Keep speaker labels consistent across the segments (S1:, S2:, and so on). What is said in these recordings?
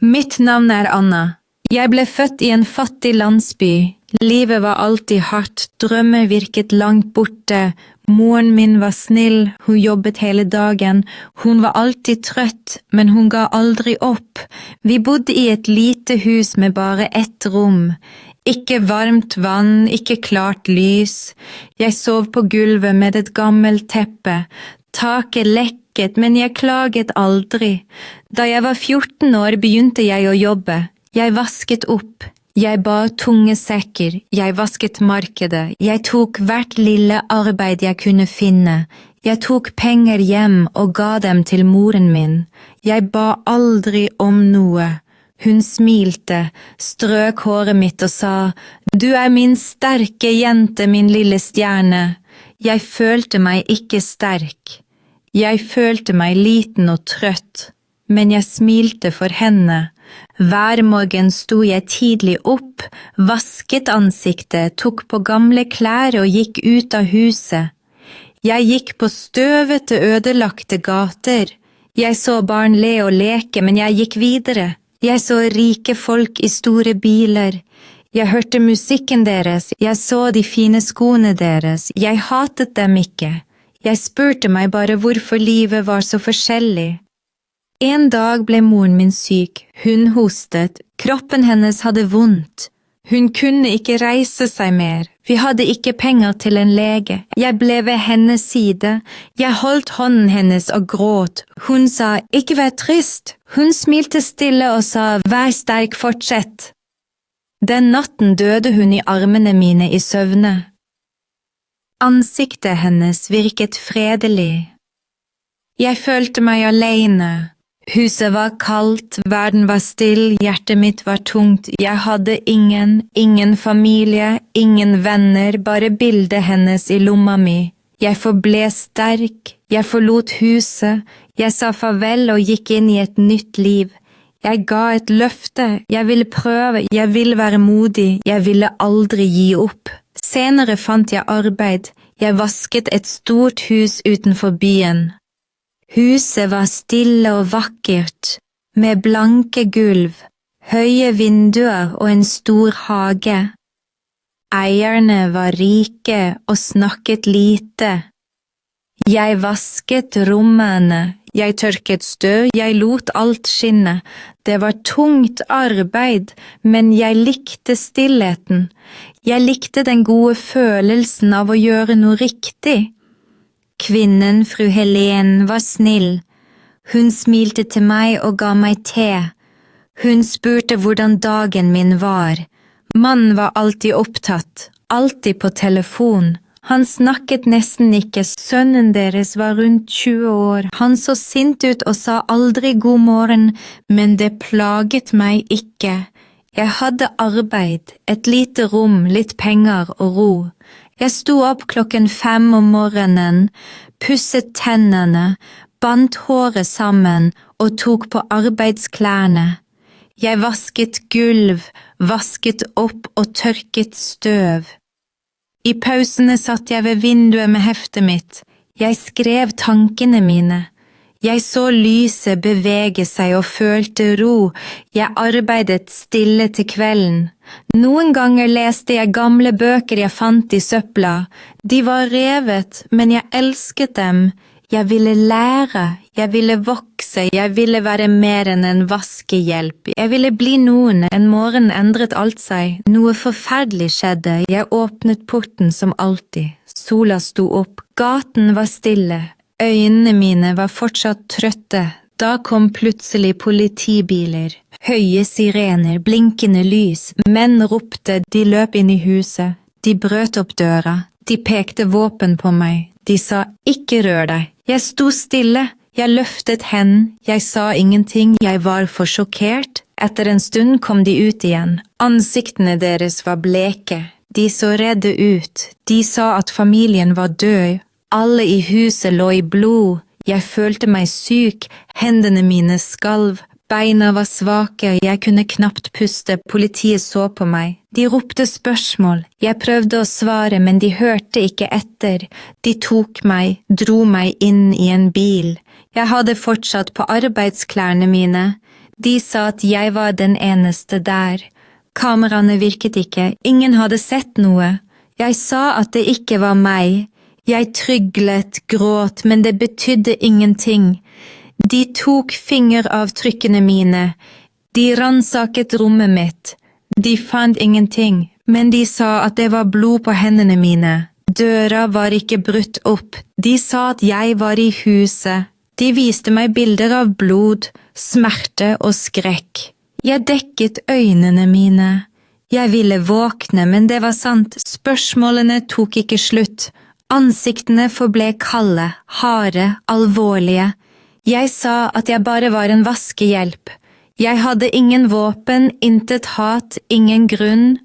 S1: Mitt navn Anna. Jeg ble født i en fattig landsby. Livet var alltid hardt, drømmer virket langt borte. Moren min var snill, hun jobbet hele dagen. Hun var alltid trøtt, men hun ga aldri opp. Vi bodde i et lite hus med bare ett rom. Ikke varmt vann, ikke klart lys. Jeg sov på gulvet med et gammelt teppe. Taket lekket, men jeg klaget aldri. Da jeg var 14 år begynte jeg å jobbe. Jeg vasket opp. Jeg bar tunge sekker. Jeg vasket markedet. Jeg tok hvert lille arbeid jeg kunne finne. Jeg tok penger hjem og ga dem til moren min. Jeg ba aldri om noe. Hun smilte, strøk håret mitt og sa, «Du er min sterke jente, min lille stjerne.» Jeg følte meg ikke sterk. Jeg følte meg liten og trøtt, men jeg smilte for henne. Hver morgen sto jeg tidlig opp, vasket ansiktet, tok på gamle klær og gikk ut av huset. Jeg gikk på støvete, ødelagte gater. Jeg så barn le og leke, men jeg gikk videre. Jeg så rike folk i store biler. Jeg hørte musikken deres, jeg så de fine skoene deres, jeg hatet dem ikke. Jeg spurte meg bare hvorfor livet var så forskjellig. En dag ble moren min syk, hun hostet, kroppen hennes hadde vondt. Hun kunne ikke reise seg mer, vi hadde ikke penger til en lege. Jeg ble ved hennes side, jeg holdt hånden hennes og gråt. Hun sa, ikke vær trist. Hun smilte stille og sa, vær sterk, fortsett. Den natten døde hun i armene mine i søvne. Ansiktet hennes virket fredelig. Jeg følte meg alene. Huset var kaldt, verden var still, hjertet mitt var tungt. Jeg hadde ingen familie, ingen venner, bare bildet hennes i lomma mi. Jeg forble sterk, jeg forlot huset, jeg sa farvel og gikk inn i et nytt liv. Jeg ga et løfte, jeg ville prøve, jeg ville være modig, jeg ville aldri gi opp. Senere fant jeg arbeid, jeg vasket et stort hus utenfor byen. Huset var stille og vakkert, med blanke gulv, høye vinduer og en stor hage. Eierne var rike og snakket lite. Jeg vasket rommene, jeg tørket støv, jeg lot alt skinne. Det var tungt arbeid, men jeg likte stillheten. Jeg likte den gode følelsen av å gjøre noe riktig. Kvinnen, fru Helen, var snill. Hun smilte til meg og ga meg te. Hun spurte hvordan dagen min var. Mannen var alltid opptatt, alltid på telefon. Han snakket nesten ikke, sønnen deres var rundt 20 år. Han så sint ut og sa aldri god morgen, men det plaget meg ikke. Jeg hadde arbeid, et lite rom, litt penger og ro. Jeg sto opp 5:00 om morgenen, pusset tennene, bandt håret sammen og tok på arbeidsklærne. Jeg vasket gulv, vasket opp og tørket støv. I pausene satt jeg ved vinduet med heftet mitt. Jeg skrev tankene mine. Jeg så lyset bevege seg og følte ro. Jeg arbeidet stille til kvelden. Noen ganger leste jeg gamle bøker jeg fant i søpla. De var revet, men jeg elsket dem. Jeg ville lære, jeg ville vokse, jeg ville være mer enn en vaskehjelp. Jeg ville bli noen. En morgen endret alt seg. Noe forferdelig skjedde. Jeg åpnet porten som alltid. Sola sto opp. Gaten var stille. Øynene mine var fortsatt trøtte. Da kom plutselig politibiler. Høye sirener, blinkende lys. Menn ropte, de løp inn i huset. De brøt opp døra. De pekte våpen på meg. De sa, ikke rør deg. Jeg sto stille. Jeg løftet hendene. Jeg sa ingenting. Jeg var for sjokkert. Etter en stund kom de ut igjen. Ansiktene deres var bleke. De så redde ut. De sa at familien var død. Alle i huset lå i blod. Jeg følte meg syk, hendene mine skalv, beina var svake, jeg kunne knapt puste, politiet så på meg. De ropte spørsmål, jeg prøvde å svare, men de hørte ikke etter. De tok meg, dro meg inn i en bil. Jeg hadde fortsatt på arbeidsklærne mine. De sa at jeg var den eneste der. Kameraene virket ikke, ingen hadde sett noe. Jeg sa at det ikke var meg. Jeg tryglet, gråt, men det betydde ingenting. De tok fingeravtrykkene mine. De ransaket rommet mitt. De fant ingenting, men de sa at det var blod på hendene mine. Døra var ikke brutt opp. De sa at jeg var i huset. De viste meg bilder av blod, smerte og skrekk. Jeg dekket øynene mine. Jeg ville våkne, men det var sant. Spørsmålene tok ikke slutt. Ansiktene forble kalde, harde, alvorlige. Jeg sa at jeg bare var en vaskehjelp. Jeg hadde ingen våpen, intet hat, ingen grunn.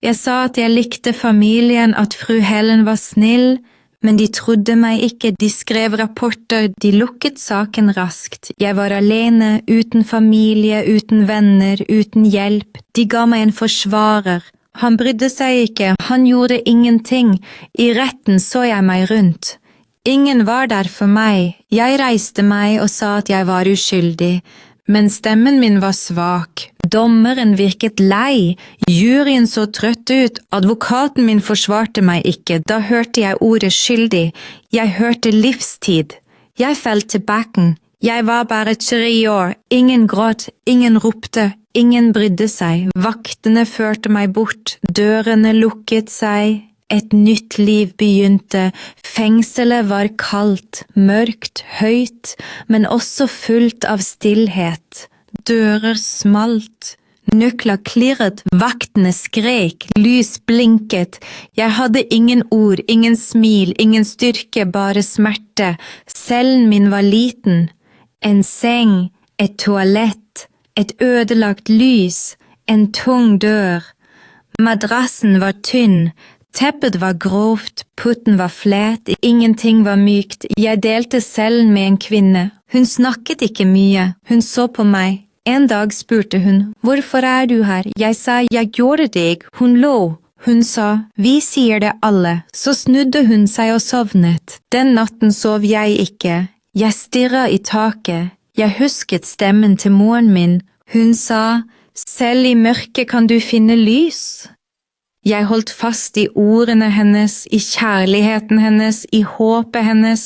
S1: Jeg sa at jeg likte familien, at fru Helen var snill, men de trodde meg ikke, de skrev rapporter, de lukket saken raskt. Jeg var alene, uten familie, uten venner, uten hjelp. De ga meg en forsvarer. Han brydde seg ikke, han gjorde ingenting. I retten så jeg meg rundt. Ingen var der for meg. Jeg reiste meg og sa at jeg var uskyldig. Men stemmen min var svak. Dommeren virket lei. Juryen så trøtt ut. Advokaten min forsvarte meg ikke. Da hørte jeg ordet skyldig. Jeg hørte livstid. Jeg falt til bakken. Jeg var bare 3 år. Ingen gråt, ingen ropte, ingen brydde seg. Vaktene førte meg bort. Dørene lukket seg. Et nytt liv begynte. Fengselet var kaldt, mørkt, høyt, men også fullt av stillhet. Dører smalt. Nøkler klirret, vaktene skrek, lys blinket. Jeg hadde ingen ord, ingen smil, ingen styrke, bare smerte. Cellen min var liten. En seng, et toalett, et ødelagt lys, en tung dør. Madrassen var tynn. Teppet var grovt, putten var flat, ingenting var mykt. Jeg delte cellen med en kvinne. Hun snakket ikke mye, hun så på meg. En dag spurte hun, hvorfor er du her? Jeg sa, jeg gjorde det ikke. Hun lå. Hun sa, vi sier det alle. Så snudde hun seg og sovnet. Den natten sov jeg ikke. Jeg stirret i taket. Jeg husket stemmen til moren min. Hun sa, selv i mørket kan du finne lys. Jeg holdt fast i ordene hennes, i kjærligheten hennes, i håpet hennes.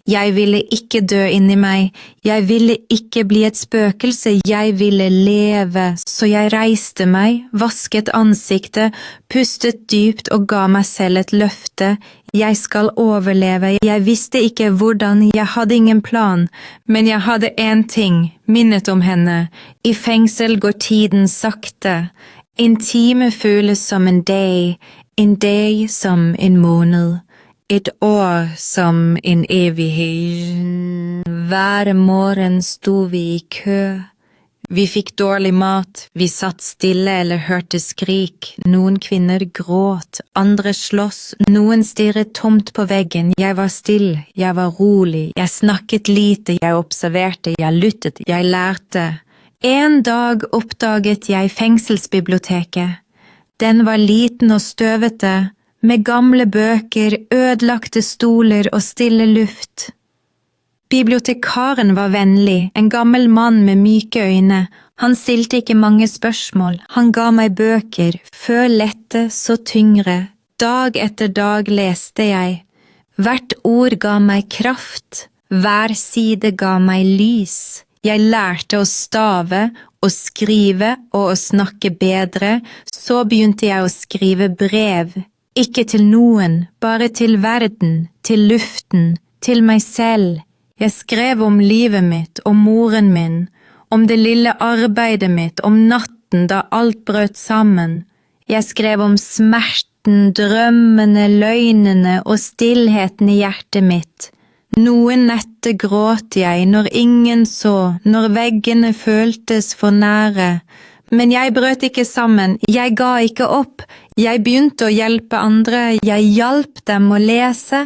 S1: Jeg ville ikke dø inni meg, jeg ville ikke bli et spøkelse, jeg ville leve. Så jeg reiste meg, vasket ansiktet, pustet dypt og ga meg selv et løfte. Jeg skal overleve, jeg visste ikke hvordan, jeg hadde ingen plan, men jeg hadde en ting, minnet om henne. I fengsel går tiden sakte. En time føles som en dag som en måned, et år som en evighet. Hver morgen sto vi i kø. Vi fikk dårlig mat, vi satt stille eller hørte skrik. Noen kvinner gråt, andre sloss, noen stirret tomt på veggen. Jeg var stille, jeg var rolig, jeg snakket lite, jeg observerte, jeg lyttet, jeg lærte. En dag oppdaget jeg fengselsbiblioteket. Den var liten og støvete, med gamle bøker, ødelagte stoler og stille luft. Bibliotekaren var vennlig, en gammel mann med myke øyne. Han stilte ikke mange spørsmål, han ga meg bøker, før lette så tyngre. Dag etter dag leste jeg. Hvert ord ga meg kraft, hver side ga meg lys. Jeg lærte å stave, å skrive og å snakke bedre, så begynte jeg å skrive brev. Ikke til noen, bare til verden, til luften, til meg selv. Jeg skrev om livet mitt, om moren min, om det lille arbeidet mitt, om natten da alt brøt sammen. Jeg skrev om smerten, drømmene, løgnene og stillheten i hjertet mitt. Noen netter gråt jeg når ingen så, når veggene føltes for nære. Men jeg brøt ikke sammen, jeg ga ikke opp. Jeg begynte å hjelpe andre, jeg hjalp dem å lese.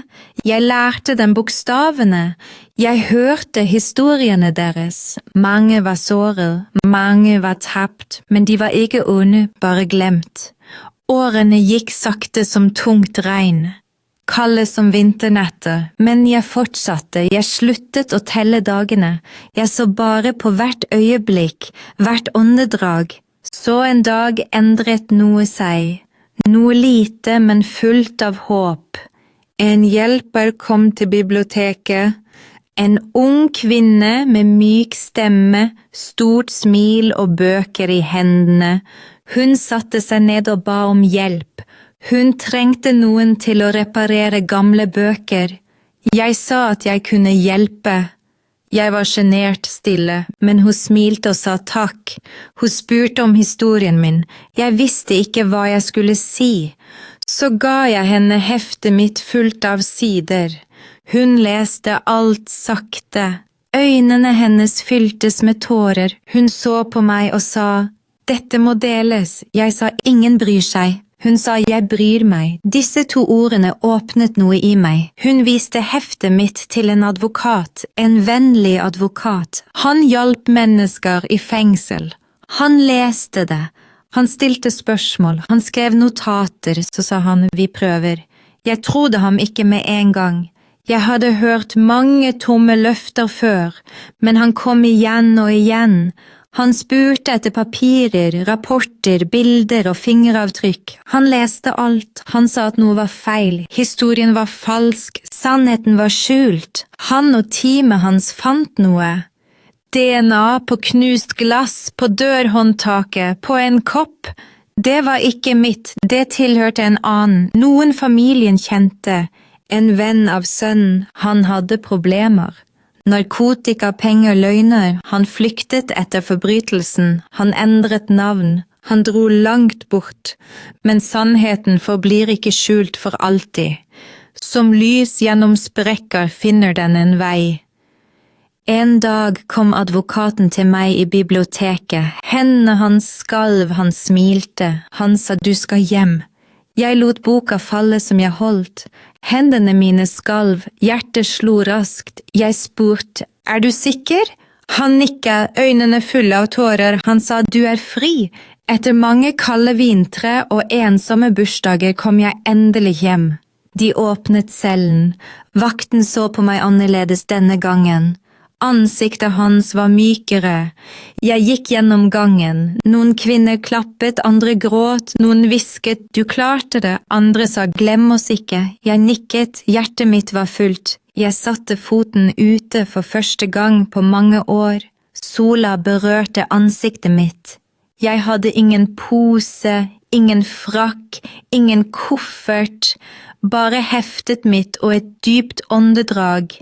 S1: Jeg lærte dem bokstavene. Jeg hørte historiene deres. Mange var såret, mange var tapt, men de var ikke onde, bare glemt. Årene gikk sakte som tungt regn. kalde som vinternetter, men jeg fortsatte, jeg sluttet å telle dagene, jeg så bare på hvert øyeblikk, hvert åndedrag. Så en dag endret noe seg, noe lite, men fullt av håp. En hjelper kom til biblioteket, en ung kvinne med myk stemme, stort smil og bøker i hendene. Hun satte seg ned og ba om hjelp. Hun trengte noen til å reparere gamle bøker. Jeg sa at jeg kunne hjelpe. Jeg var sjenert stille, men hun smilte og sa takk. Hun spurte om historien min. Jeg visste ikke hva jeg skulle si. Så ga jeg henne heftet mitt fullt av sider. Hun leste alt sakte. Øynene hennes fyltes med tårer. Hun så på meg og sa, «Dette må deles.» Jeg sa, «Ingen bryr seg.» Hun sa, «Jeg bryr meg.» Disse to ordene åpnet noe i meg. Hun viste heftet mitt til en advokat, en vennlig advokat. Han hjalp mennesker i fengsel. Han leste det. Han stilte spørsmål. Han skrev notater, så sa han, «Vi prøver.» Jeg trodde ham ikke med en gang. Jeg hadde hørt mange tomme løfter før, men han kom igjen og igjen. Han spurte etter papirer, rapporter, bilder og fingeravtrykk. Han leste alt. Han sa at noe var feil, historien var falsk, sannheten var skjult. Han og teamet hans fant noe. DNA på knust glass, på dørhåndtaket, på en kopp. Det var ikke mitt, det tilhørte en annen, noen familien kjente. En venn av sønnen, han hadde problemer. Narkotika, penger, løgner, han flyktet etter forbrytelsen, han endret navn, han dro langt bort, men sannheten forblir ikke skjult for alltid. Som lys gjennom sprekker finner den en vei. En dag kom advokaten til meg i biblioteket, hendene hans skalv, han smilte, han sa du skal hjem. Jeg lot boka falle som jeg holdt. Hendene mine skalv, hjertet slo raskt. Jeg spurte, er du sikker? Han nikket, øynene fulle av tårer. Han sa, du er fri. Etter mange kalde vintre og ensomme bursdager kom jeg endelig hjem. De åpnet cellen. Vakten så på meg annerledes denne gangen. Ansiktet hans var mykere. Jeg gikk gjennom gangen. Noen kvinner klappet, andre gråt, noen hvisket, du klarte det, andre sa, glem oss ikke. Jeg nikket, hjertet mitt var fullt. Jeg satte foten ute for første gang på mange år. Sola berørte ansiktet mitt. Jeg hadde ingen pose, ingen frakk, ingen koffert, bare heftet mitt og et dypt åndedrag.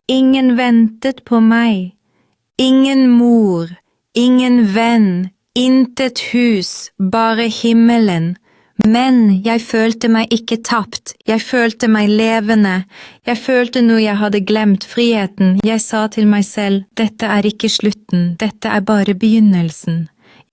S1: Ingen ventet på meg, ingen mor, ingen venn, intet hus, bare himmelen. Men jeg følte meg ikke tapt, jeg følte meg levende, jeg følte noe jeg hadde glemt, friheten. Jeg sa til meg selv, dette er ikke slutten, dette er bare begynnelsen.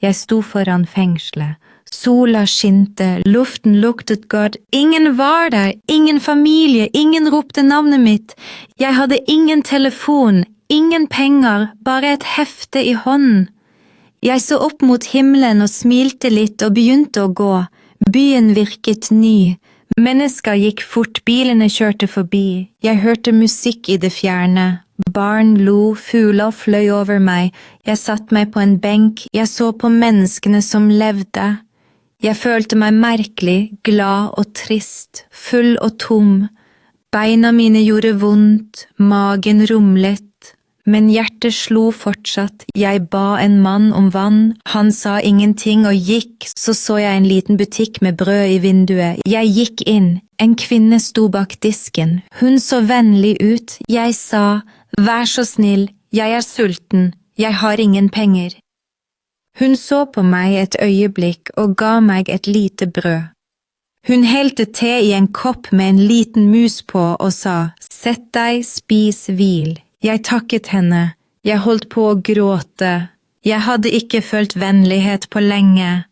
S1: Jeg sto foran fengselet. Sola skinte, luften luktet godt, ingen var der, ingen familie, ingen ropte navnet mitt. Jeg hadde ingen telefon, ingen penger, bare et hefte i hånden. Jeg så opp mot himmelen og smilte litt og begynte å gå. Byen virket ny. Mennesker gikk fort, bilene kjørte forbi. Jeg hørte musikk i det fjerne. Barn lo, fugler fløy over meg. Jeg satt meg på en benk, jeg så på menneskene som levde. Jeg følte meg merkelig, glad og trist, full og tom. Beina mine gjorde vondt, magen rumlet, men hjertet slo fortsatt. Jeg ba en mann om vann, han sa ingenting og gikk, så jeg en liten butikk med brød i vinduet. Jeg gikk inn, en kvinne sto bak disken, hun så vennlig ut. Jeg sa, vær så snill, jeg er sulten, jeg har ingen penger. Hun så på meg et øyeblikk og ga meg et lite brød. Hun helte te i en kopp med en liten mus på og sa, sett deg, spis, hvil. Jeg takket henne. Jeg holdt på å gråte. Jeg hadde ikke følt vennlighet på lenge.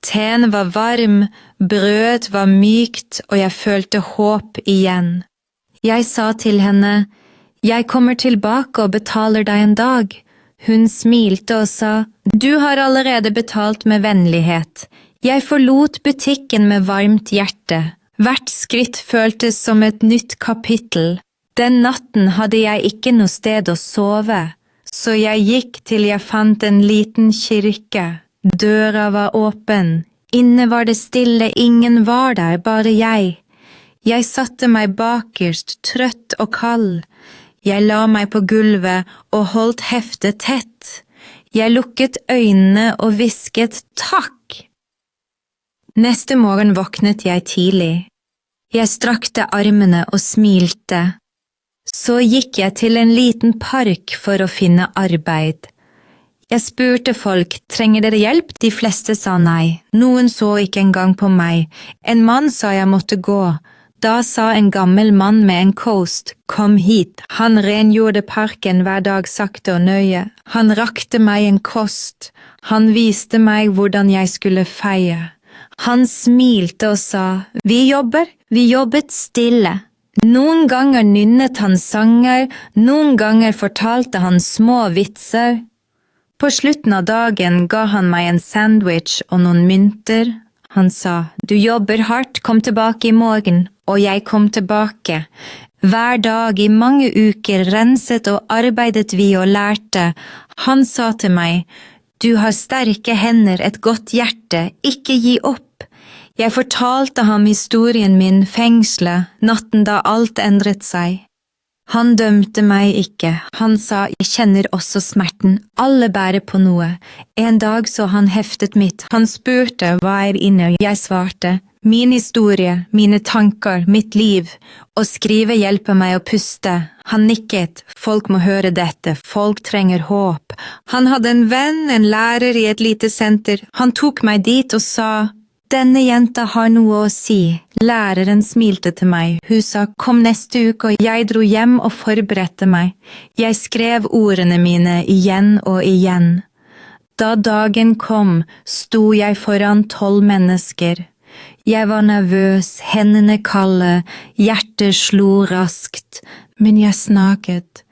S1: Teen var varm, brødet var mykt, og jeg følte håp igjen. Jeg sa til henne, jeg kommer tilbake og betaler deg en dag. Hun smilte og sa, du har allerede betalt med vennlighet. Jeg forlot butikken med varmt hjerte. Hvert skritt føltes som et nytt kapittel. Den natten hadde jeg ikke noe sted å sove, så jeg gikk til jeg fant en liten kirke. Døra var åpen. Inne var det stille, ingen var der, bare jeg. Jeg satte meg bakerst, trøtt og kald. Jeg la meg på gulvet og holdt heftet tett. Jeg lukket øynene og hvisket takk. Neste morgen våknet jeg tidlig. Jeg strakte armene og smilte. Så gikk jeg til en liten park for å finne arbeid. Jeg spurte folk, trenger dere hjelp? De fleste sa nei. Noen så ikke engang på meg. En mann sa jeg måtte gå. Da sa en gammel mann med en kost, kom hit. Han rengjorde parken hver dag sakte og nøye. Han rakte meg en kost. Han viste meg hvordan jeg skulle feie. Han smilte og sa, vi jobbet stille. Noen ganger nynnet han sanger, noen ganger fortalte han små vitser. På slutten av dagen ga han meg en sandwich og noen mynter. Han sa, du jobber hardt, kom tilbake i morgen, og jeg kom tilbake. Hver dag i mange uker renset og arbeidet vi og lærte. Han sa til meg, du har sterke hender, et godt hjerte, ikke gi opp. Jeg fortalte ham historien min, fengselet, natten da alt endret seg. Han dømte meg ikke, han sa, jeg kjenner også smerten, alle bærer på noe. En dag så han heftet mitt, han spurte hva inne, jeg svarte, min historie, mine tanker, mitt liv, å skrive hjelper meg å puste. Han nikket, folk må høre dette, folk trenger håp. Han hadde en venn, en lærer i et lite senter, han tok meg dit og sa, denne jenta har noe å si. Læreren smilte til meg. Hun sa, kom neste uke, og jeg dro hjem og forberedte meg. Jeg skrev ordene mine igjen og igjen. Da dagen kom, sto jeg foran 12 mennesker. Jeg var nervøs, hendene kalde, hjertet slo raskt, men jeg snakket.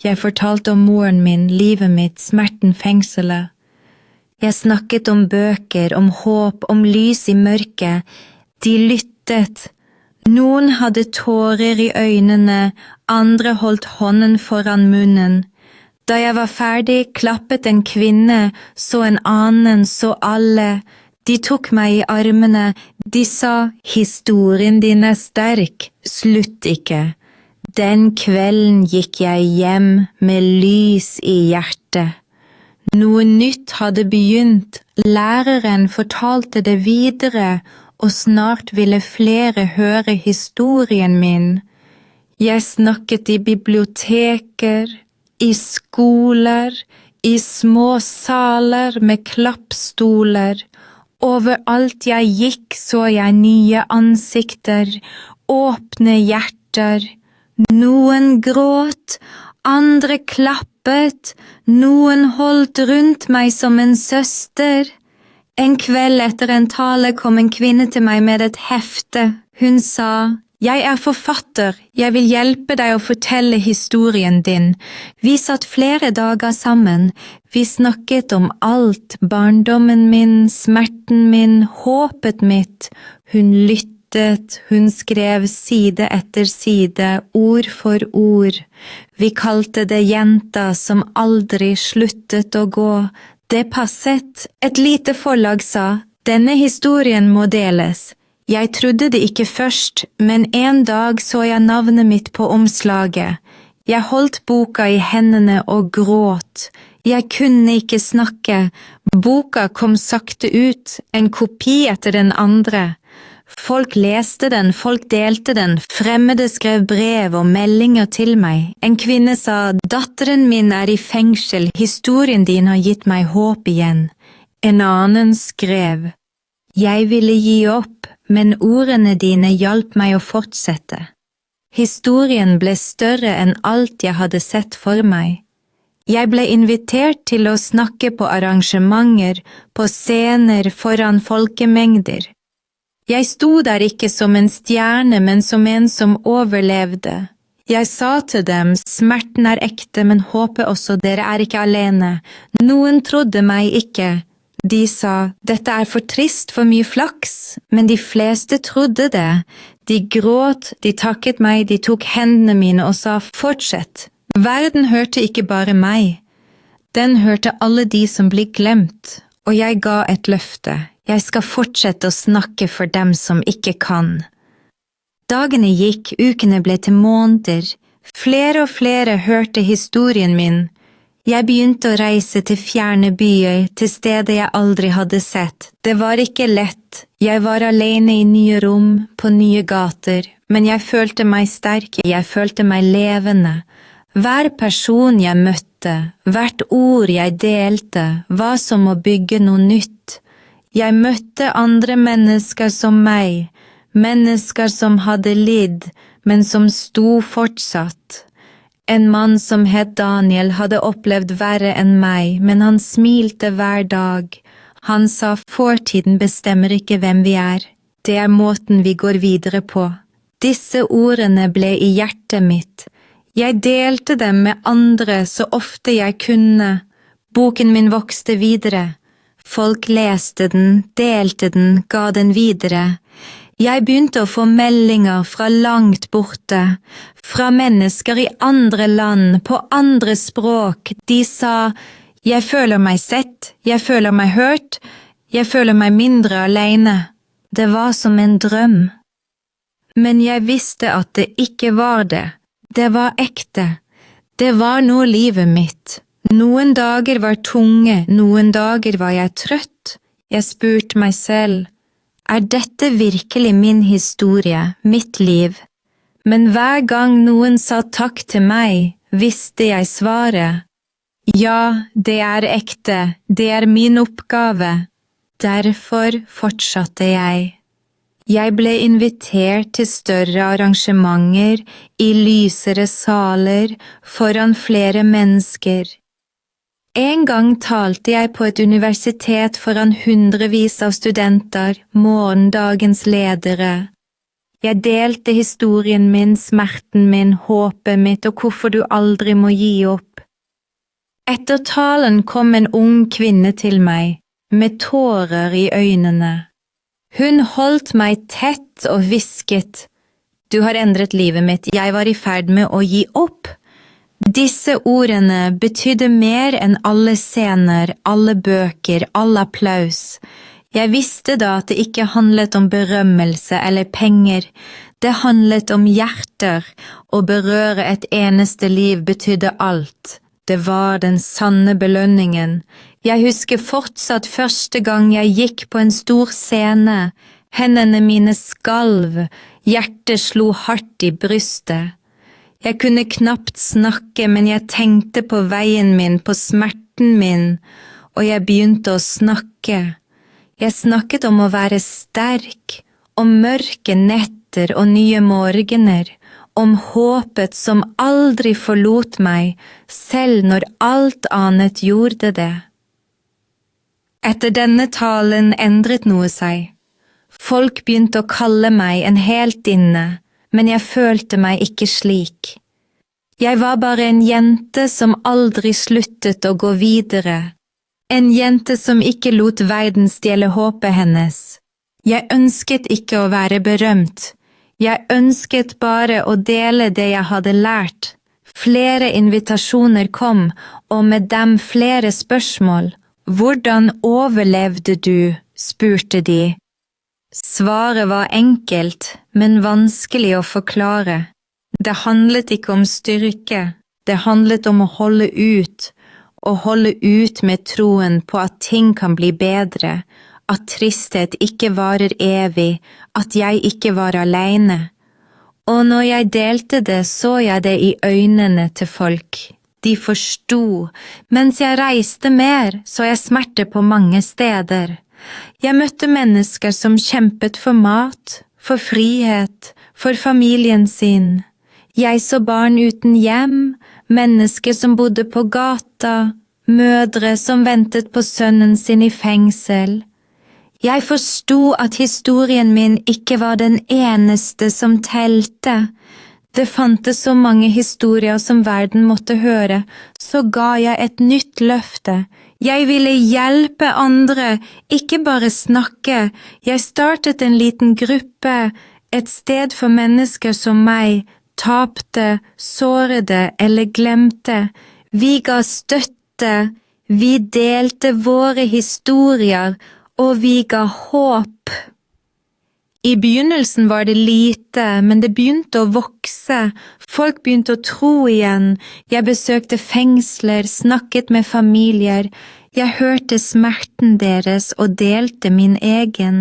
S1: Jeg fortalte om moren min, livet mitt, smerten, fengselet. Jeg snakket om bøker, om håp, om lys i mørket. De lyttet. Noen hadde tårer i øynene, andre holdt hånden foran munnen. Da jeg var ferdig, klappet en kvinne, så en annen, så alle. De tok meg i armene, de sa, historien din er sterk, slutt ikke. Den kvelden gikk jeg hjem med lys i hjertet. Noe nytt hadde begynt, læreren fortalte det videre, og snart ville flere høre historien min. Jeg snakket i biblioteker, i skoler, i små saler med klappstoler. Overalt jeg gikk så jeg nye ansikter, åpne hjerter. Noen gråt, andre klappet, noen holdt rundt meg som en søster. En kveld etter en tale kom en kvinne til meg med et hefte. Hun sa, jeg er forfatter, jeg vil hjelpe deg å fortelle historien din. Vi satt flere dager sammen. Vi snakket om alt, barndommen min, smerten min, håpet mitt. Hun lyttet. Hun skrev side etter side, ord for ord. Vi kalte det jenta som aldri sluttet å gå. Det passet. Et lite forlag sa, denne historien må deles. Jeg trodde det ikke først, men en dag så jeg navnet mitt på omslaget. Jeg holdt boka i hendene og gråt. Jeg kunne ikke snakke. Boka kom sakte ut, en kopi etter den andre. Folk leste den, folk delte den, fremmede skrev brev og meldinger til meg. En kvinne sa, datteren min er i fengsel, historien din har gitt meg håp igjen. En annen skrev, jeg ville gi opp, men ordene dine hjalp meg å fortsette. Historien ble større enn alt jeg hadde sett for meg. Jeg ble invitert til å snakke på arrangementer, på scener foran folkemengder. Jeg sto der ikke som en stjerne, men som en som overlevde. Jeg sa til dem, smerten er ekte, men håper også dere er ikke alene. Noen trodde meg ikke. De sa, dette for trist for mye flaks, men de fleste trodde det. De gråt, de takket meg, de tok hendene mine og sa, fortsett. Verden hørte ikke bare meg. Den hørte alle de som blir glemt, og jeg ga et løfte. Jeg skal fortsette å snakke for dem som ikke kan. Dagene gikk, ukene ble til måneder. Flere og flere hørte historien min. Jeg begynte å reise til fjerne byer, til steder jeg aldri hadde sett. Det var ikke lett. Jeg var alene i nye rom, på nye gater, men jeg følte meg sterk, jeg følte meg levende. Hver person jeg møtte, hvert ord jeg delte, var som å bygge noe nytt. Jeg møtte andre mennesker som meg, mennesker som hadde lidd, men som sto fortsatt. En mann som het Daniel hadde opplevd verre enn meg, men han smilte hver dag. Han sa fortiden bestemmer ikke hvem vi er, det måten vi går videre på. Disse ordene ble i hjertet mitt. Jeg delte dem med andre så ofte jeg kunne. Boken min vokste videre. Folk leste den, delte den, ga den videre. Jeg begynte å få meldinger fra langt borte, fra mennesker i andre land, på andre språk. De sa, jeg føler meg sett, jeg føler meg hørt, jeg føler meg mindre alene. Det var som en drøm. Men jeg visste at det ikke var det. Det var ekte. Det var nå livet mitt. Noen dager var tunge, noen dager var jeg trøtt. Jeg spurte meg selv, dette virkelig min historie, mitt liv? Men hver gang noen sa takk til meg, visste jeg svaret. Ja, det ekte, det min oppgave. Derfor fortsatte jeg. Jeg ble invitert til større arrangementer, i lysere saler, foran flere mennesker. En gang talte jeg på et universitet foran hundrevis av studenter, morgendagens ledere. Jeg delte historien min, smerten min, håpet mitt og hvorfor du aldri må gi opp. Etter talen kom en ung kvinne til meg, med tårer i øynene. Hun holdt meg tett og hvisket, «Du har endret livet mitt, jeg var i ferd med å gi opp.» Disse ordene betydde mer enn alle scener, alle bøker, all applaus. Jeg visste da at det ikke handlet om berømmelse eller penger. Det handlet om hjerter. Å berøre et eneste liv betydde alt. Det var den sanne belønningen. Jeg husker fortsatt første gang jeg gikk på en stor scene. Hendene mine skalv, hjertet slo hardt i brystet. Jeg kunne knapt snakke, men jeg tenkte på veien min, på smerten min, og jeg begynte å snakke. Jeg snakket om å være sterk, om mørke netter og nye morgener, om håpet som aldri forlot meg, selv når alt annet gjorde det. Etter denne talen endret noe seg. Folk begynte å kalle meg en heltinne, men jeg følte meg ikke slik. Jeg var bare en jente som aldri sluttet å gå videre. En jente som ikke lot verden stjele håpet hennes. Jeg ønsket ikke å være berømt. Jeg ønsket bare å dele det jeg hadde lært. Flere invitasjoner kom, og med dem flere spørsmål. Hvordan overlevde du? Spurte de. Svaret var enkelt, men vanskelig å forklare. Det handlet ikke om styrke, det handlet om å holde ut med troen på at ting kan bli bedre, at tristhet ikke varer evig, at jeg ikke var alene. Og når jeg delte det, så jeg det i øynene til folk. De forsto, mens jeg reiste mer, så jeg smerte på mange steder. Jeg møtte mennesker som kjempet for mat, for frihet, for familien sin. Jeg så barn uten hjem, mennesker som bodde på gata, mødre som ventet på sønnen sin i fengsel. Jeg forsto at historien min ikke var den eneste som telte. Det fantes så mange historier som verden måtte høre, så ga jeg et nytt løfte. Jeg ville hjelpe andre, ikke bare snakke. Jeg startet en liten gruppe, et sted for mennesker som meg, tapte, sårede eller glemte. Vi ga støtte, vi delte våre historier, og vi ga håp. I begynnelsen var det lite, men det begynte å vokse. Folk begynte å tro igjen. Jeg besøkte fengsler, snakket med familier. Jeg hørte smerten deres og delte min egen.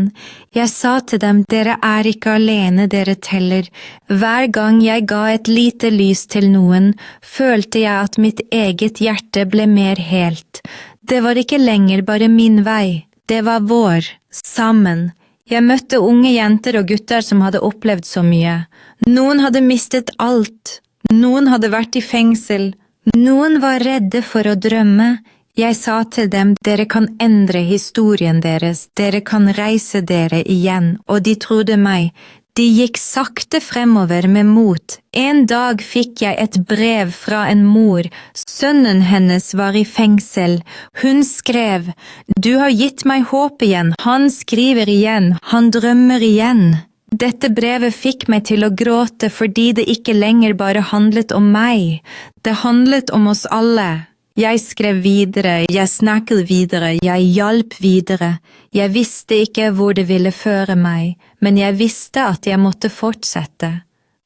S1: Jeg sa til dem, dere er ikke alene, dere teller. Hver gang jeg ga et lite lys til noen, følte jeg at mitt eget hjerte ble mer helt. Det var ikke lenger bare min vei, det var vår, sammen. Jeg møtte unge jenter og gutter som hadde opplevd så mye. Noen hadde mistet alt. Noen hadde vært i fengsel. Noen var redde for å drømme. Jeg sa til dem, dere kan endre historien deres, dere kan reise dere igjen, og de trodde meg. De gikk sakte fremover med mot. En dag fikk jeg et brev fra en mor. Sønnen hennes var i fengsel. Hun skrev, «Du har gitt meg håp igjen, han skriver igjen, han drømmer igjen.» Dette brevet fikk meg til å gråte fordi det ikke lenger bare handlet om meg. Det handlet om oss alle. Jeg skrev videre, jeg snakket videre, jeg hjalp videre. Jeg visste ikke hvor det ville føre meg, men jeg visste at jeg måtte fortsette.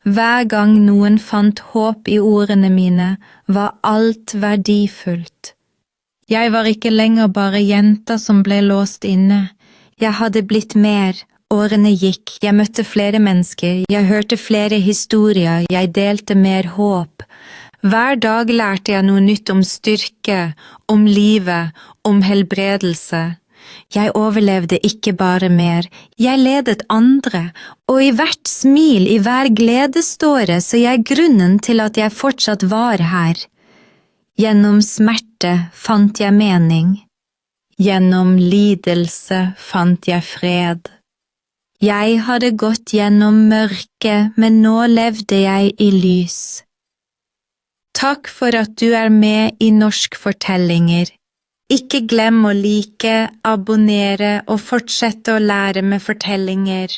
S1: Hver gang noen fant håp i ordene mine, var alt verdifullt. Jeg var ikke lenger bare jenta som ble låst inne. Jeg hadde blitt mer. Årene gikk, jeg møtte flere mennesker, jeg hørte flere historier, jeg delte mer håp. Hver dag lærte jeg noe nytt om styrke, om livet, om helbredelse. Jeg overlevde ikke bare mer, jeg ledet andre, og i hvert smil, i hver gledeståre, så jeg grunnen til at jeg fortsatt var her. Gjennom smerte fant jeg mening. Gjennom lidelse fant jeg fred. Jeg hadde gått gjennom mørke, men nå levde jeg i lys. Takk for at du er med i Norsk Fortellinger. Ikke glem å like, abonnere og fortsette å lære med fortellinger.